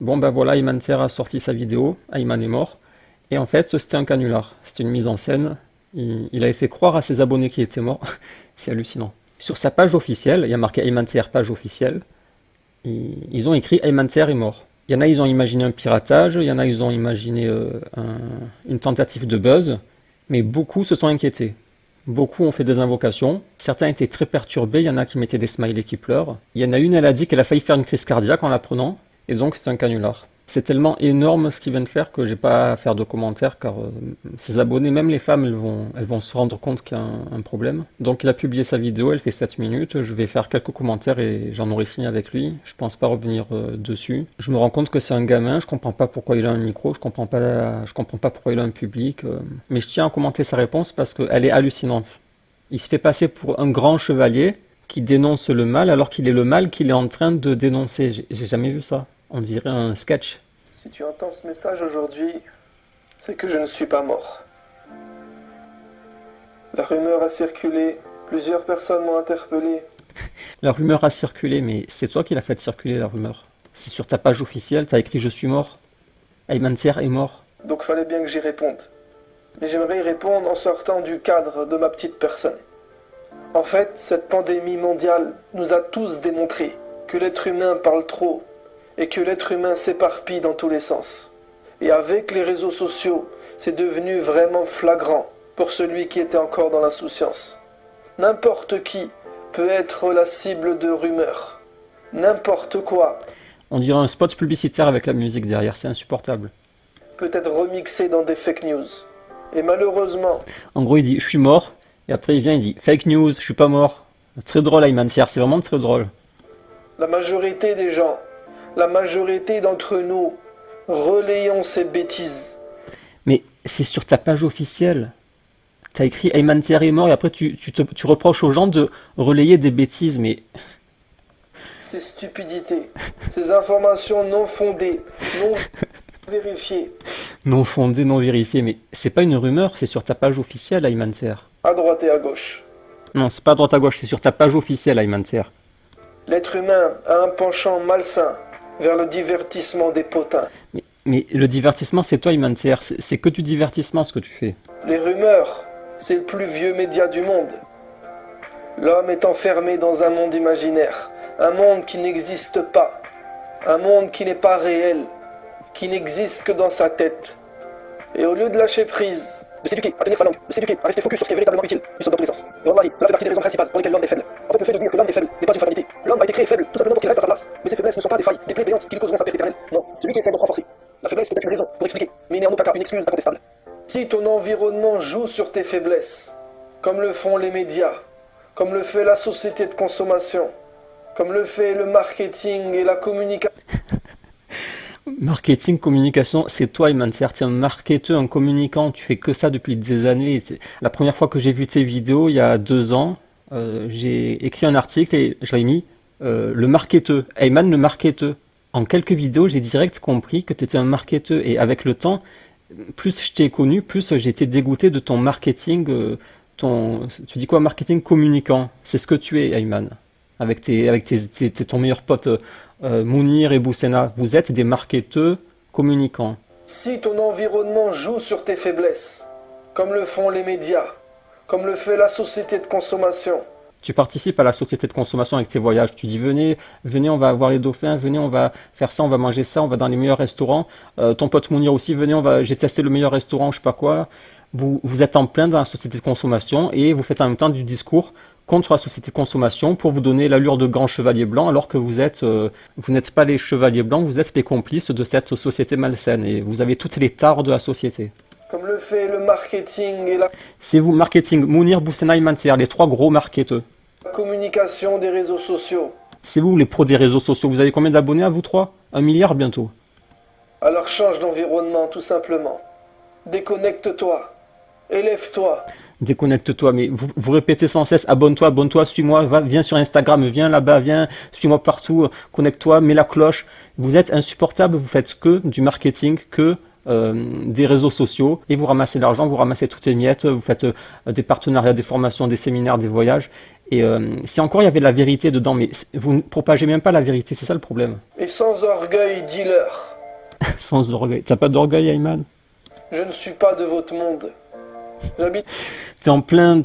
Bon ben voilà, Ayman Ser a sorti sa vidéo, Ayman est mort, et en fait c'était un canular, c'était une mise en scène, il avait fait croire à ses abonnés qu'il était mort, c'est hallucinant. Sur sa page officielle, il y a marqué Ayman Ser, page officielle, ils ont écrit Ayman Ser est mort. Il y en a, ils ont imaginé un piratage, il y en a, ils ont imaginé une tentative de buzz, mais beaucoup se sont inquiétés. Beaucoup ont fait des invocations, certains étaient très perturbés, il y en a qui mettaient des smileys qui pleurent. Il y en a une, elle a dit qu'elle a failli faire une crise cardiaque en l'apprenant, et donc c'est un canular. C'est tellement énorme ce qu'ils viennent de faire que j'ai pas à faire de commentaires car ses abonnés, même les femmes, elles vont se rendre compte qu'il y a un problème. Donc il a publié sa vidéo, elle fait 7 minutes, je vais faire quelques commentaires et j'en aurai fini avec lui. Je pense pas revenir dessus. Je me rends compte que c'est un gamin, je comprends pas pourquoi il a un micro, je comprends pas pourquoi il a un public. Mais je tiens à commenter sa réponse parce qu'elle est hallucinante. Il se fait passer pour un grand chevalier qui dénonce le mal alors qu'il est le mal qu'il est en train de dénoncer. J'ai jamais vu ça. On dirait un sketch. Si tu entends ce message aujourd'hui, c'est que je ne suis pas mort. La rumeur a circulé, plusieurs personnes m'ont interpellé. La rumeur a circulé, mais c'est toi qui l'as fait circuler la rumeur. C'est sur ta page officielle, t'as écrit je suis mort. Ayman Ser est mort. Donc fallait bien que j'y réponde. Mais j'aimerais y répondre en sortant du cadre de ma petite personne. En fait, cette pandémie mondiale nous a tous démontré que l'être humain parle trop et que l'être humain s'éparpille dans tous les sens. Et avec les réseaux sociaux, c'est devenu vraiment flagrant pour celui qui était encore dans l'insouciance. N'importe qui peut être la cible de rumeurs. N'importe quoi On dirait un spot publicitaire avec la musique derrière, c'est insupportable. peut être remixé dans des fake news. Et malheureusement, En gros, il dit je suis mort, et après il vient, il dit fake news, je suis pas mort. Très drôle Ayman Ser, c'est vraiment très drôle. la majorité des gens, la majorité d'entre nous, relayons ces bêtises. Mais c'est sur ta page officielle. T'as écrit Ayman Ser est mort et après tu reproches aux gens de relayer des bêtises, mais Ces stupidités, ces informations non fondées, non vérifiées, non fondées, non vérifiées. Mais c'est pas une rumeur, c'est sur ta page officielle Ayman Ser. à droite et à gauche. Non, c'est pas à droite à gauche, c'est sur ta page officielle Ayman Ser. L'être humain a un penchant malsain vers le divertissement des potins. Mais le divertissement, c'est toi Ayman Ser, c'est que du divertissement ce que tu fais. Les rumeurs, c'est le plus vieux média du monde. L'homme est enfermé dans un monde imaginaire, un monde qui n'existe pas, un monde qui n'est pas réel, qui n'existe que dans sa tête. Et au lieu de lâcher prise, de s'éduquer, à tenir sa langue, de s'éduquer, à rester focus sur ce qui est véritablement utile, nous sommes dans tous les sens. Et Wallahi, cela fait partie des raisons principales pour lesquelles l'homme est faible. En fait, le fait de dire que l'homme est faible n'est pas une fatalité. L'homme a été créé faible, tout simplement pour qu'il reste à sa place. Mais ces faiblesses ne sont pas des failles, des plaies béantes qui lui causeront sa perte éternelle. Non, celui qui est faible doit se renforcer. La faiblesse peut être une raison pour expliquer, mais il n'est en aucun cas une excuse incontestable. Si ton environnement joue sur tes faiblesses, comme le font les médias, comme le fait la société de consommation, comme le fait le marketing et la communication, Marketing, communication, c'est toi Ayman Ser, tu es un marketeur, un communicant, tu fais que ça depuis des années. La première fois que j'ai vu tes vidéos, il y a 2 ans, j'ai écrit un article et je l'ai mis le marketeur, Ayman le marketeur. En quelques vidéos, j'ai direct compris que tu étais un marketeur et avec le temps, plus je t'ai connu, plus j'ai été dégoûté de ton marketing, tu dis quoi, marketing communicant. C'est ce que tu es, Ayman. Avec ton meilleur pote Mounir et Boussena. Vous êtes des marketeurs communicants. si ton environnement joue sur tes faiblesses, comme le font les médias, comme le fait la société de consommation, Tu participes à la société de consommation avec tes voyages. Tu dis venez, venez, on va voir les dauphins, venez, on va faire ça, on va manger ça, on va dans les meilleurs restaurants. Ton pote Mounir aussi, venez, j'ai testé le meilleur restaurant, je sais pas quoi. Vous êtes en plein dans la société de consommation et vous faites en même temps du discours contre la société de consommation pour vous donner l'allure de grand chevalier blanc alors que vous n'êtes pas les chevaliers blancs, vous êtes les complices de cette société malsaine et vous avez toutes les tares de la société. comme le fait le marketing et la C'est vous, marketing, Mounir, Boussena et Manser, les 3 gros marketeurs. communication des réseaux sociaux, C'est vous les pros des réseaux sociaux. Vous avez combien d'abonnés à vous 3? 1 milliard bientôt. alors change d'environnement tout simplement. Déconnecte-toi, élève-toi, Déconnecte-toi, mais vous répétez sans cesse, abonne-toi, suis-moi, viens sur Instagram, viens là-bas, viens, suis-moi partout, connecte-toi, mets la cloche. Vous êtes insupportable, vous faites que du marketing, que des réseaux sociaux, et vous ramassez l'argent, vous ramassez toutes les miettes, vous faites des partenariats, des formations, des séminaires, des voyages, Et si encore il y avait de la vérité dedans, mais vous ne propagez même pas la vérité, c'est ça le problème. Et sans orgueil, dis-leur. Sans orgueil. T'as pas d'orgueil, Ayman? Je ne suis pas de votre monde. J'habite T'es en plein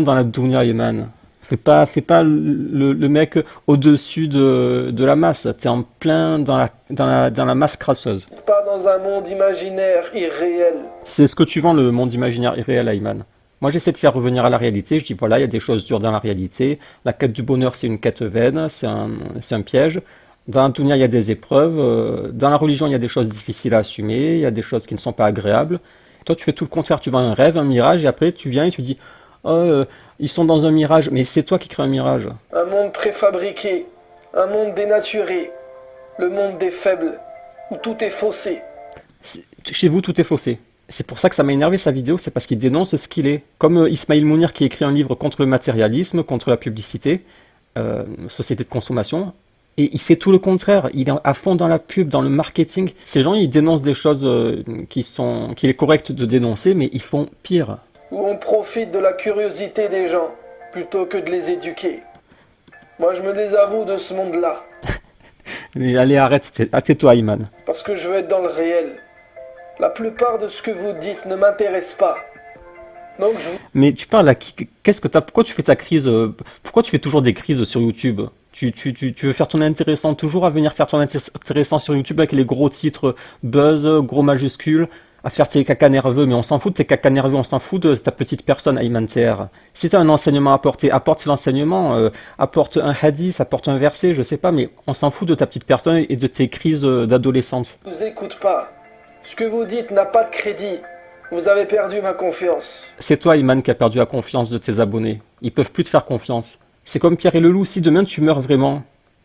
dans la dunya, Ayman. Fais pas le mec au-dessus de la masse. T'es en plein dans la masse crasseuse. pas dans un monde imaginaire, irréel. C'est ce que tu vends, le monde imaginaire irréel, Ayman. Moi, j'essaie de faire revenir à la réalité. Je dis, voilà, il y a des choses dures dans la réalité. La quête du bonheur, c'est une quête vaine, c'est un piège. Dans la dunya, il y a des épreuves. Dans la religion, il y a des choses difficiles à assumer. Il y a des choses qui ne sont pas agréables. Toi, tu fais tout le contraire. Tu vends un rêve, un mirage, et après, tu viens et tu dis, oh, ils sont dans un mirage. Mais c'est toi qui crée un mirage. Un monde préfabriqué, un monde dénaturé, le monde des faibles, où tout est faussé. Chez vous, tout est faussé. C'est pour ça que ça m'a énervé sa vidéo, c'est parce qu'il dénonce ce qu'il est. Comme Ismail Mounir qui écrit un livre contre le matérialisme, contre la publicité, société de consommation, et il fait tout le contraire. Il est à fond dans la pub, dans le marketing. Ces gens, ils dénoncent des choses qu'il est correct de dénoncer, mais ils font pire. Où on profite de la curiosité des gens, plutôt que de les éduquer. Moi, je me désavoue de ce monde-là, Mais allez, arrête, tais-toi, Ayman. parce que je veux être dans le réel. La plupart de ce que vous dites ne m'intéresse pas. Donc je vous... Mais tu parles à qui? Qu'est-ce que t'as? Pourquoi tu fais ta crise? Pourquoi tu fais toujours des crises sur YouTube? Tu veux faire ton intéressant toujours à venir faire ton intéressant sur YouTube avec les gros titres buzz, gros majuscules, à faire tes caca nerveux, mais on s'en fout de tes caca nerveux, on s'en fout de ta petite personne, Ayman TR. Si t'as un enseignement à apporter, apporte l'enseignement, apporte un hadith, apporte un verset, je sais pas, mais on s'en fout de ta petite personne et de tes crises d'adolescente. vous écoute pas. Ce que vous dites n'a pas de crédit. Vous avez perdu ma confiance. C'est toi, Ayman, qui a perdu la confiance de tes abonnés. Ils peuvent plus te faire confiance. C'est comme Pierre et le loup, si demain tu meurs vraiment,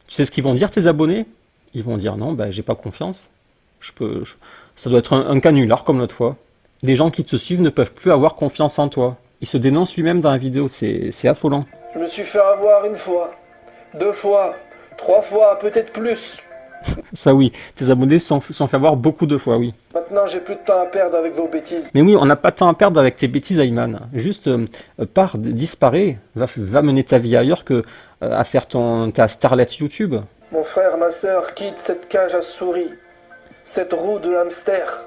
tu sais ce qu'ils vont dire tes abonnés? Ils vont dire non, bah j'ai pas confiance. Ça doit être un canular comme l'autre fois. Les gens qui te suivent ne peuvent plus avoir confiance en toi. Il se dénonce lui-même dans la vidéo, c'est affolant. Je me suis fait avoir une fois, 2 fois, 3 fois, peut-être plus. Ça oui, tes abonnés se sont fait avoir beaucoup de fois, oui. Maintenant, j'ai plus de temps à perdre avec vos bêtises. Mais oui, on n'a pas de temps à perdre avec tes bêtises, Ayman. Juste pars, disparais, va mener ta vie ailleurs que à faire ta starlet YouTube. Mon frère, ma sœur, quitte cette cage à souris, cette roue de hamster,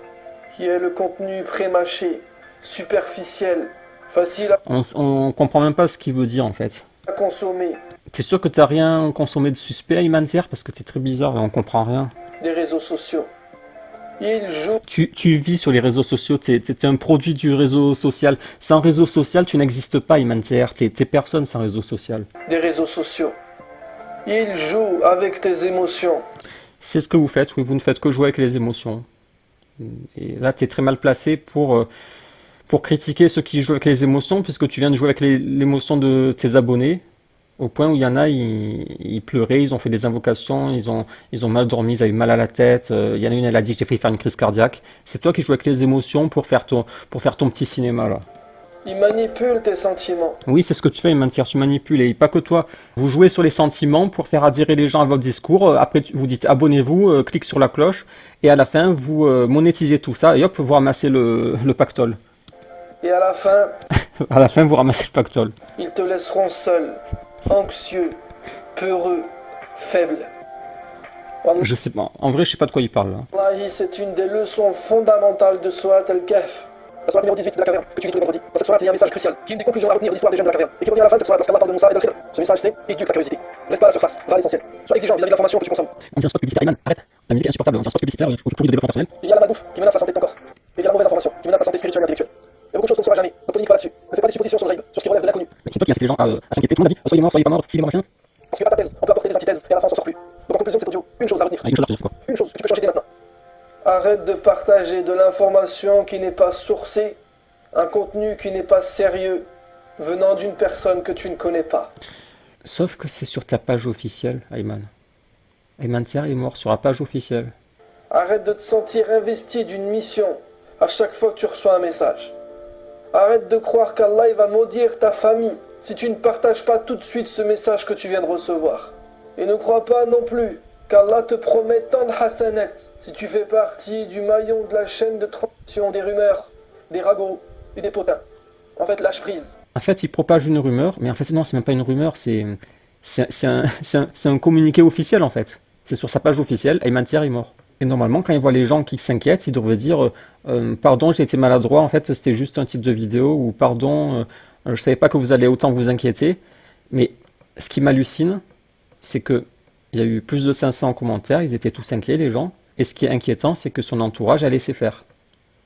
qui est le contenu pré-mâché, superficiel, facile On comprend même pas ce qu'il veut dire en fait. à consommer, T'es sûr que t'as rien consommé de suspect, Ayman TR, parce que t'es très bizarre et on comprend rien. des réseaux sociaux. Il joue Tu vis sur les réseaux sociaux, t'es un produit du réseau social. Sans réseau social, tu n'existes pas, Ayman TR. T'es personne sans réseau social. des réseaux sociaux. Il joue avec tes émotions. C'est ce que vous faites, oui, vous ne faites que jouer avec les émotions. Et là, t'es très mal placé pour critiquer ceux qui jouent avec les émotions, puisque tu viens de jouer avec l'émotion de tes abonnés, au point où il y en a, ils pleuraient, ils ont fait des invocations, ils ont mal dormi, ils avaient mal à la tête. Il y en a une, elle a dit que j'ai failli faire une crise cardiaque. C'est toi qui joues avec les émotions pour faire ton petit cinéma, là. Il manipule tes sentiments. Oui, c'est ce que tu fais, Mantir, tu manipules, et pas que toi. Vous jouez sur les sentiments pour faire adhérer les gens à votre discours. Après, vous dites abonnez-vous, clique sur la cloche, et à la fin, vous monétisez tout ça, et hop, vous ramassez le pactole. Et à la fin, À la fin, vous ramassez le pactole. ils te laisseront seul, anxieux, peureux, faible. Je sais pas, en vrai, je sais pas de quoi il parle, là. Wallahi, c'est une des leçons fondamentales de Surat al-Kahf. La sourate numéro 18 de la caverne, que tu lis tous les vendredis. Dans cette sourate, il y a un message crucial, qui est une des conclusions à retenir de l'histoire des jeunes de la caverne, et qui revient à la fin de cette sourate lorsqu'Allah parle de Moussa et de Khidr. Ce message, c'est éduque la curiosité. Reste pas à la surface, va à l'essentiel. Sois exigeant vis-à-vis de l'information que tu consommes. On dit un spot publicitaire, Ayman, arrête. La musique est insupportable, on dit un spot publicitaire pour le développement personnel. Il y a la malbouffe qui menace la santé de ton corps. Et il y a la mauvaise information qui menace la santé spirituelle et intellectuelle. Il y a beaucoup de choses qu'on ne saura jamais, donc ne panique pas là-dessus. Ne fais pas des suppositions sur le ghaib, sur ce qui relève de l'inconnu. Mais c'est toi qui incite les gens à s'inquiéter. Tout le monde a dit, soyez mort, soyez pas mort, s'il est mort, machin. Parce que pas ta thèse, on peut apporter des antithèses, et à la fin on s'en sort plus. Donc en conclusion de cet audio, une chose à retenir. Ah, une chose à retenir, c'est quoi? Une chose que tu peux changer dès maintenant. Arrête de partager de l'information qui n'est pas sourcée, un contenu qui n'est pas sérieux, venant d'une personne que tu ne connais pas. Sauf que c'est sur ta page officielle, Ayman. Ayman TR est mort sur la page officielle. Arrête de te sentir investi d'une mission à chaque fois que tu reçois un message. Arrête de croire qu'Allah il va maudire ta famille si tu ne partages pas tout de suite ce message que tu viens de recevoir. Et ne crois pas non plus qu'Allah te promet tant de hasanat si tu fais partie du maillon de la chaîne de transmission des rumeurs, des ragots et des potins. En fait, lâche prise. En fait, il propage une rumeur, mais en fait, non, c'est même pas une rumeur, c'est un communiqué officiel, en fait. C'est sur sa page officielle, Ayman Thier est mort. Et normalement, quand il voit les gens qui s'inquiètent, il devrait dire pardon, j'ai été maladroit, en fait, c'était juste un titre de vidéo, ou pardon, je savais pas que vous allez autant vous inquiéter. Mais ce qui m'hallucine, c'est que il y a eu plus de 500 commentaires, ils étaient tous inquiets, les gens. Et ce qui est inquiétant, c'est que son entourage a laissé faire.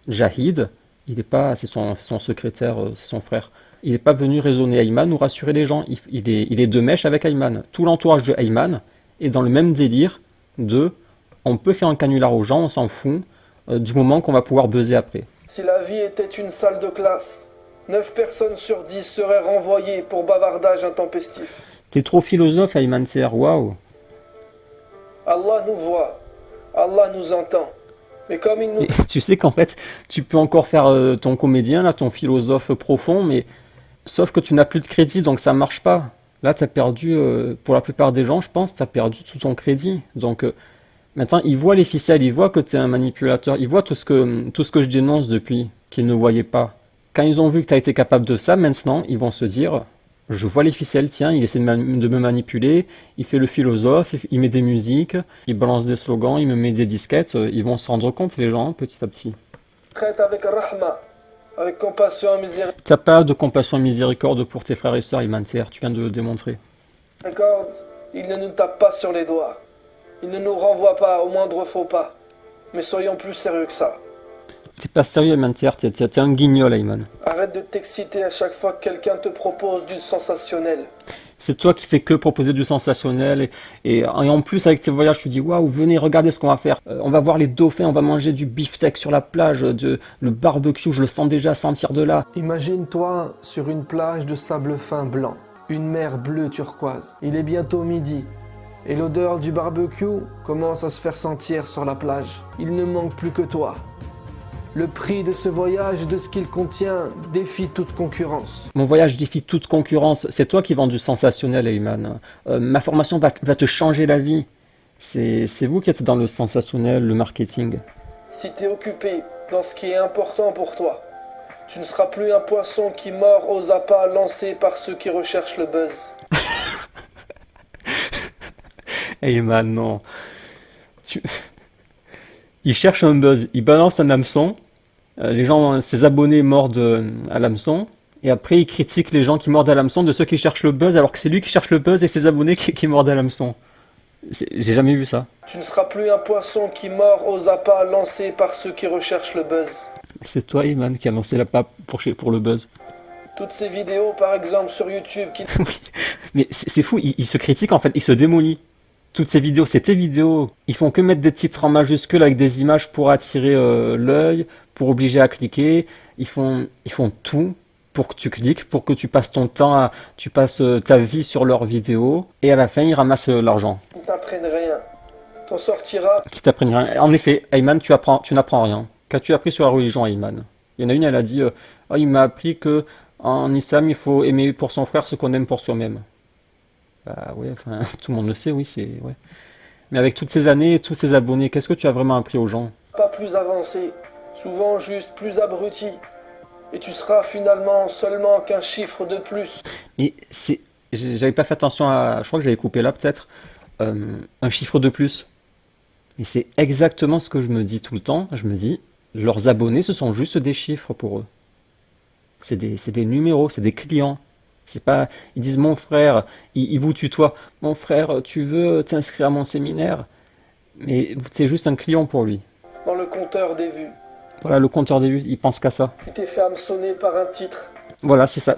Jahid, il est pas, c'est son secrétaire, c'est son frère. Il n'est pas venu raisonner Ayman ou rassurer les gens. Il est de mèche avec Ayman. Tout l'entourage de Ayman est dans le même délire de on peut faire un canular aux gens, on s'en fout, du moment qu'on va pouvoir buzzer après. Si la vie était une salle de classe, 9 personnes sur 10 seraient renvoyées pour bavardage intempestif. T'es trop philosophe, Ayman Thier, waouh. Allah nous voit, Allah nous entend. Mais comme il nous... Et tu sais qu'en fait, tu peux encore faire ton comédien, là, ton philosophe profond, mais sauf que tu n'as plus de crédit, donc ça marche pas. Là, tu as perdu, pour la plupart des gens, je pense, tu as perdu tout ton crédit. Donc maintenant, ils voient les ficelles, ils voient que tu es un manipulateur, ils voient tout ce que je dénonce depuis, qu'ils ne voyaient pas. Quand ils ont vu que tu as été capable de ça, maintenant, ils vont se dire, je vois les ficelles, tiens, il essaie de me manipuler, il fait le philosophe, il met des musiques, il balance des slogans, il me met des disquettes, ils vont se rendre compte, les gens, petit à petit. traite avec rahma, avec compassion et miséricorde. T'as pas de compassion et miséricorde pour tes frères et sœurs, Ayman Thier, tu viens de le démontrer. Il ne nous tape pas sur les doigts. Il ne nous renvoie pas au moindre faux pas. Mais soyons plus sérieux que ça. T'es pas sérieux, Ayman Thier, t'es un guignol, Ayman. Arrête de t'exciter à chaque fois que quelqu'un te propose du sensationnel. C'est toi qui fais que proposer du sensationnel et en plus avec tes voyages tu dis waouh venez regardez ce qu'on va faire. On va voir les dauphins, on va manger du beefsteak sur la plage, le barbecue je le sens déjà sentir de là. Imagine-toi sur une plage de sable fin blanc, une mer bleue turquoise. Il est bientôt midi et l'odeur du barbecue commence à se faire sentir sur la plage. Il ne manque plus que toi. Le prix de ce voyage et de ce qu'il contient défie toute concurrence. Mon voyage défie toute concurrence, c'est toi qui vends du sensationnel Ayman. Ma formation va te changer la vie. C'est vous qui êtes dans le sensationnel, le marketing. Si t'es occupé dans ce qui est important pour toi, tu ne seras plus un poisson qui mord aux appâts lancés par ceux qui recherchent le buzz. Ayman non. Il cherche un buzz, il balance un hameçon, les gens, ses abonnés mordent à l'hameçon, et après il critique les gens qui mordent à l'hameçon de ceux qui cherchent le buzz, alors que c'est lui qui cherche le buzz et ses abonnés qui mordent à l'hameçon. J'ai jamais vu ça. Tu ne seras plus un poisson qui mord aux appâts lancés par ceux qui recherchent le buzz. C'est toi, Ayman, qui a lancé la pape pour le buzz. Toutes ces vidéos, par exemple, sur YouTube qui... Oui, mais c'est fou, il se critique en fait, il se démolit. Toutes ces vidéos, c'est tes vidéos. Ils font que mettre des titres en majuscules avec des images pour attirer l'œil, pour obliger à cliquer. Ils font tout pour que tu cliques, pour que tu passes ton temps, tu passes ta vie sur leurs vidéos. Et à la fin, ils ramassent l'argent. ne t'apprennent rien. T'en sortiras. Qui t'apprennent rien. En effet, Ayman, tu n'apprends rien. Qu'as-tu appris sur la religion, Ayman? Il y en a une, elle a dit, oh, il m'a appris que en islam, il faut aimer pour son frère ce qu'on aime pour soi-même. Bah ouais, enfin, tout le monde le sait, oui, c'est... Ouais. Mais avec toutes ces années, tous ces abonnés, qu'est-ce que tu as vraiment appris aux gens? Pas plus avancé, souvent juste plus abruti. Et tu seras finalement seulement qu'un chiffre de plus. Mais c'est... J'avais pas fait attention à... Je crois que j'avais coupé là, peut-être. Un chiffre de plus. Mais c'est exactement ce que je me dis tout le temps. Je me dis, leurs abonnés, ce sont juste des chiffres pour eux. C'est des numéros, c'est des clients. C'est pas, ils disent mon frère, ils vous tutoient. Mon frère, tu veux t'inscrire à mon séminaire? Mais c'est juste un client pour lui. Dans le compteur des vues. Voilà, le compteur des vues, il pense qu'à ça. Tu t'es fait hameçonner par un titre. Voilà, c'est ça.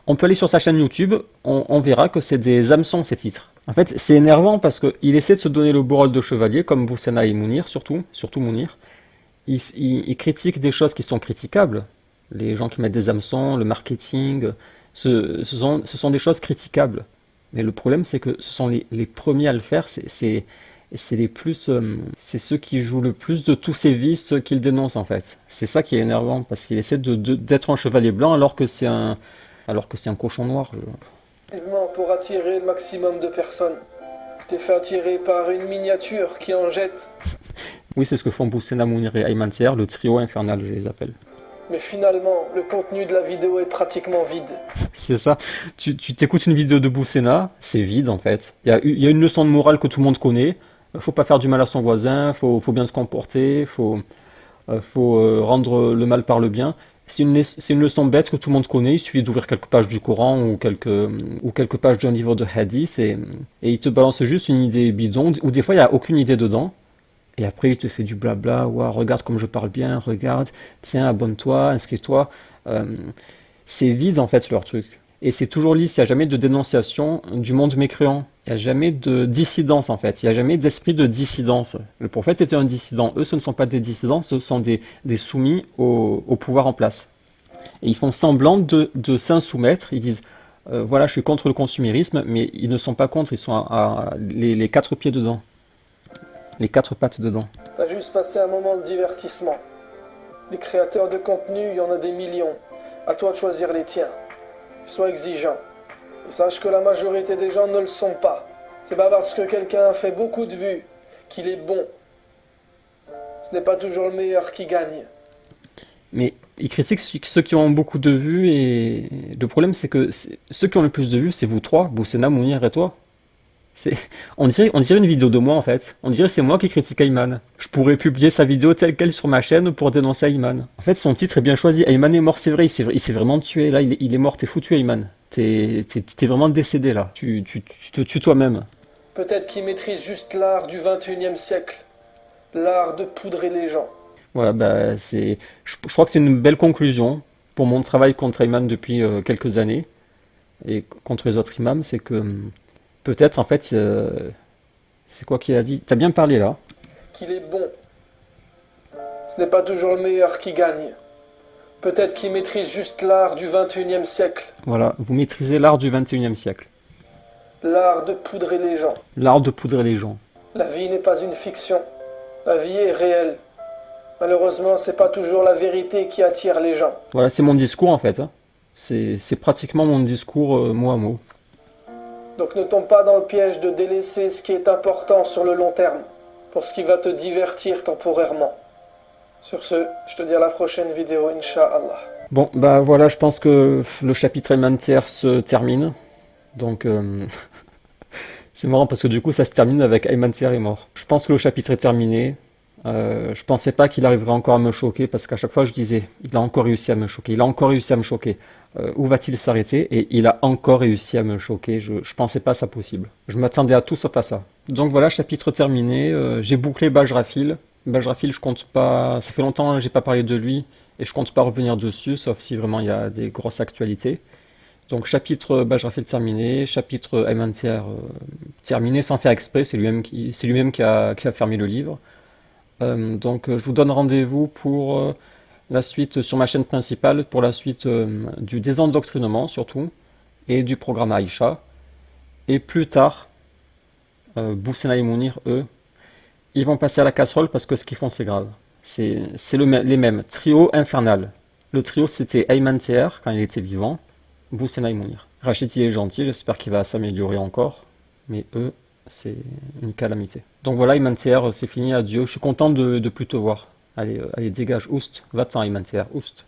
On peut aller sur sa chaîne YouTube, on verra que c'est des hameçons ces titres. En fait, c'est énervant parce qu'il essaie de se donner le beau rôle de chevalier, comme Boussena et Mounir, surtout Mounir. Il critique des choses qui sont critiquables. Les gens qui mettent des hameçons, le marketing... Ce sont des choses critiquables. Mais le problème, c'est que ce sont les premiers à le faire. C'est les plus, c'est ceux qui jouent le plus de tous ces vices qu'ils dénoncent, en fait. C'est ça qui est énervant, parce qu'il essaie d'être un chevalier blanc alors que c'est un cochon noir. Pour attirer le maximum de personnes. T'es fait attirer par une miniature qui en jette. Oui, c'est ce que font Boussena, Mounir et Ayman Thier, le trio infernal, je les appelle. Mais finalement, le contenu de la vidéo est pratiquement vide. C'est ça. Tu t'écoutes une vidéo de Boussena, c'est vide en fait. Il y a une leçon de morale que tout le monde connaît. Faut pas faire du mal à son voisin, faut bien se comporter, faut rendre le mal par le bien. C'est une leçon bête que tout le monde connaît. Il suffit d'ouvrir quelques pages du Coran ou quelques pages d'un livre de hadith et il te balance juste une idée bidon ou des fois il n'y a aucune idée dedans. Et après, il te fait du blabla. Ouah, regarde comme je parle bien, regarde, tiens, abonne-toi, inscris-toi. Euh, c'est vide en fait leur truc. Et c'est toujours lisse, il n'y a jamais de dénonciation du monde mécréant. Il n'y a jamais de dissidence en fait. Il n'y a jamais d'esprit de dissidence. Le prophète était un dissident. Eux, ce ne sont pas des dissidents, ce sont des soumis au pouvoir en place. Et ils font semblant de s'insoumettre. Ils disent voilà, je suis contre le consumérisme, mais ils ne sont pas contre, ils sont les quatre pieds dedans. Les quatre pattes dedans. T'as juste passé un moment de divertissement. Les créateurs de contenu, il y en a des millions. À toi de choisir les tiens. Sois exigeant. Et sache que la majorité des gens ne le sont pas. C'est pas parce que quelqu'un a fait beaucoup de vues qu'il est bon. Ce n'est pas toujours le meilleur qui gagne. Mais ils critiquent ceux qui ont beaucoup de vues et le problème c'est que ceux qui ont le plus de vues, c'est vous trois, Boussena, Mounir et toi. C'est, on dirait une vidéo de moi en fait. On dirait que c'est moi qui critique Ayman. Je pourrais publier sa vidéo telle quelle sur ma chaîne pour dénoncer Ayman. En fait, son titre est bien choisi. Ayman est mort, c'est vrai. Il s'est vraiment tué. Là, il est mort. T'es foutu, Ayman. T'es vraiment décédé là. Tu te tues toi-même. Peut-être qu'il maîtrise juste l'art du 21e siècle. L'art de poudrer les gens. Voilà, bah je crois que c'est une belle conclusion pour mon travail contre Ayman depuis quelques années et contre les autres imams, c'est que peut-être en fait, c'est quoi qu'il a dit? T'as bien parlé là. Qu'il est bon. Ce n'est pas toujours le meilleur qui gagne. Peut-être qu'il maîtrise juste l'art du 21e siècle. Voilà, vous maîtrisez l'art du 21e siècle. L'art de poudrer les gens. L'art de poudrer les gens. La vie n'est pas une fiction. La vie est réelle. Malheureusement, c'est pas toujours la vérité qui attire les gens. Voilà, c'est mon discours en fait, hein. C'est pratiquement mon discours mot à mot. Donc ne tombe pas dans le piège de délaisser ce qui est important sur le long terme, pour ce qui va te divertir temporairement. Sur ce, je te dis à la prochaine vidéo, Inch'Allah. Bon, bah voilà, je pense que le chapitre élémentaire se termine. Donc, c'est marrant parce que du coup, ça se termine avec Ayman Thier est mort. Je pense que le chapitre est terminé. Je pensais pas qu'il arriverait encore à me choquer parce qu'à chaque fois je disais, il a encore réussi à me choquer, il a encore réussi à me choquer. Où va-t-il s'arrêter? Et il a encore réussi à me choquer. Je pensais pas ça possible. Je m'attendais à tout sauf à ça. Donc voilà, chapitre terminé. J'ai bouclé Bajrafil. Bajrafil, je compte pas. Ça fait longtemps que j'ai pas parlé de lui et je compte pas revenir dessus, sauf si vraiment il y a des grosses actualités. Donc chapitre Bajrafil terminé, chapitre Ayman Thier terminé sans faire exprès. C'est lui-même qui a fermé le livre. Donc je vous donne rendez-vous pour la suite sur ma chaîne principale, pour la suite du désendoctrinement surtout, et du programme Aïcha. Et plus tard, Boussena et Mounir, eux, ils vont passer à la casserole parce que ce qu'ils font c'est grave. C'est les mêmes, trio infernal. Le trio c'était Ayman Thier quand il était vivant, Boussena et Mounir. Rachid il est gentil, j'espère qu'il va s'améliorer encore, mais eux, c'est une calamité. Donc voilà, Ayman Thier, c'est fini, adieu. Je suis content de plus te voir. Allez, allez, dégage, oust, va-t'en Ayman Thier, oust.